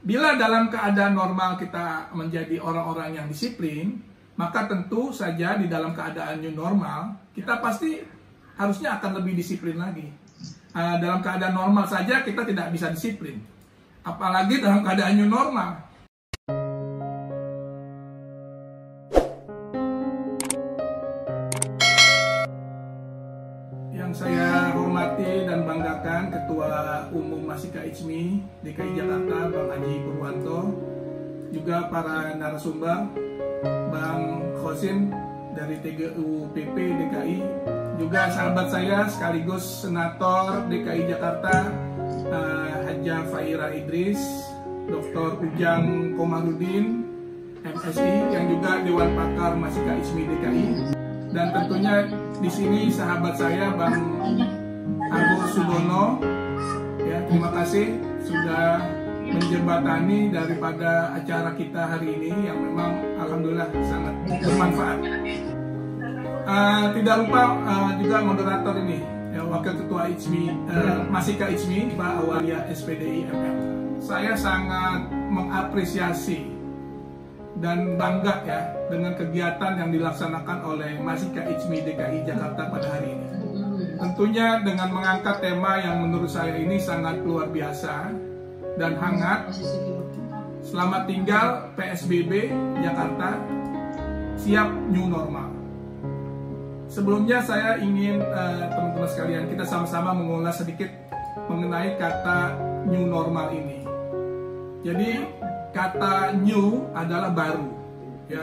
Bila dalam keadaan normal kita menjadi orang-orang yang disiplin, maka tentu saja di dalam keadaan new normal, kita pasti harusnya akan lebih disiplin lagi. Dalam keadaan normal saja kita tidak bisa disiplin, apalagi dalam keadaan new normal. Yang saya hormati dan banggakan Ketua Umum Masika ICMI DKI Jakarta, Bang Haji Purwanto, juga para narasumber, Bang Khosin dari TGUPP DKI, juga sahabat saya sekaligus Senator DKI Jakarta, Haja Faira Idris, Dr. Ujang Komarudin, MSI, yang juga Dewan Pakar Masika ICMI DKI, dan tentunya di sini sahabat saya Bang Agus Sudono. Ya, terima kasih sudah menjembatani daripada acara kita hari ini yang memang alhamdulillah sangat bermanfaat. Tidak lupa juga moderator ini, ya, Wakil Ketua ICMI, Masika ICMI, Pak Awalia SPDI MM. Saya sangat mengapresiasi dan bangga ya dengan kegiatan yang dilaksanakan oleh Masika ICMI DKI Jakarta pada hari ini. Tentunya dengan mengangkat tema yang menurut saya ini sangat luar biasa dan hangat. Selamat tinggal PSBB Jakarta, siap new normal. Sebelumnya saya ingin teman-teman sekalian kita sama-sama mengulas sedikit mengenai kata new normal ini. Jadi kata new adalah baru, ya.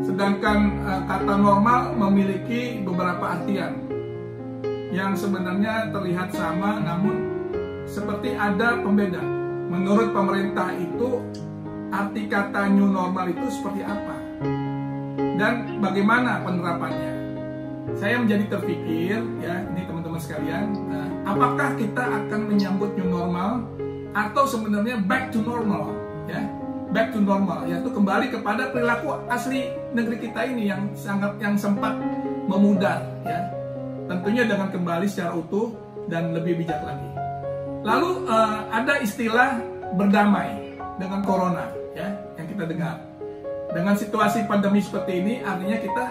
Sedangkan kata normal memiliki beberapa artian yang sebenarnya terlihat sama, namun seperti ada pembeda. Menurut pemerintah itu arti kata new normal itu seperti apa dan bagaimana penerapannya? Saya menjadi terpikir, ya, ini teman-teman sekalian, apakah kita akan menyambut new normal atau sebenarnya back to normal, ya, back to normal, yaitu kembali kepada perilaku asli negeri kita ini yang sempat memudar, ya, tentunya dengan kembali secara utuh dan lebih bijak lagi. Lalu ada istilah berdamai dengan corona, ya, yang kita dengar. Dengan situasi pandemi seperti ini, artinya kita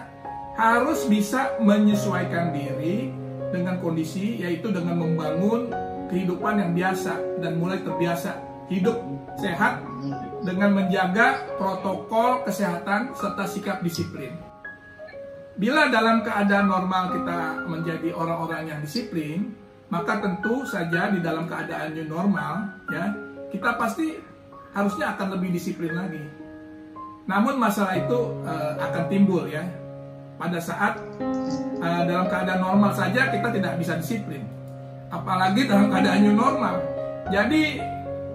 harus bisa menyesuaikan diri dengan kondisi, yaitu dengan membangun kehidupan yang biasa dan mulai terbiasa hidup sehat dengan menjaga protokol kesehatan serta sikap disiplin. Bila dalam keadaan normal kita menjadi orang-orang yang disiplin, maka tentu saja di dalam keadaan new normal, ya, kita pasti harusnya akan lebih disiplin lagi. Namun masalah itu akan timbul, ya, pada saat dalam keadaan normal saja kita tidak bisa disiplin, apalagi dalam keadaan new normal. Jadi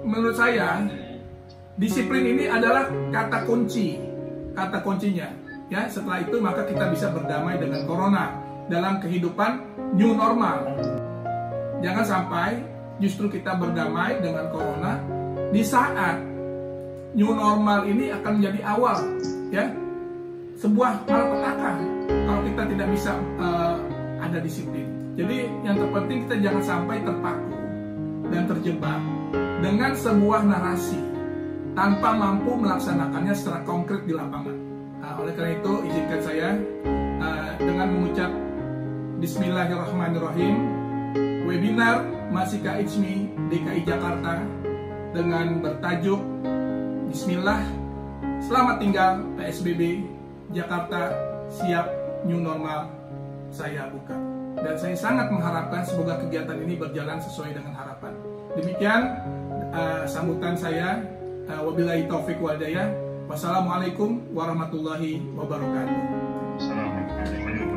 menurut saya disiplin ini adalah kata kuncinya, ya. Setelah itu maka kita bisa berdamai dengan corona dalam kehidupan new normal. Jangan sampai justru kita berdamai dengan corona di saat new normal ini akan menjadi awal, ya, sebuah malapetaka kalau kita tidak bisa ada disiplin. Jadi yang terpenting kita jangan sampai terpaku dan terjebak dengan sebuah narasi tanpa mampu melaksanakannya secara konkret di lapangan. Oleh karena itu izinkan saya dengan mengucap Bismillahirrahmanirrahim, webinar Masika ICMI DKI Jakarta dengan bertajuk Bismillah, selamat tinggal PSBB Jakarta, siap new normal, saya buka. Dan saya sangat mengharapkan semoga kegiatan ini berjalan sesuai dengan harapan. Demikian sambutan saya. Wabillahi taufiq wal hidayah. Wassalamualaikum warahmatullahi wabarakatuh. Assalamualaikum.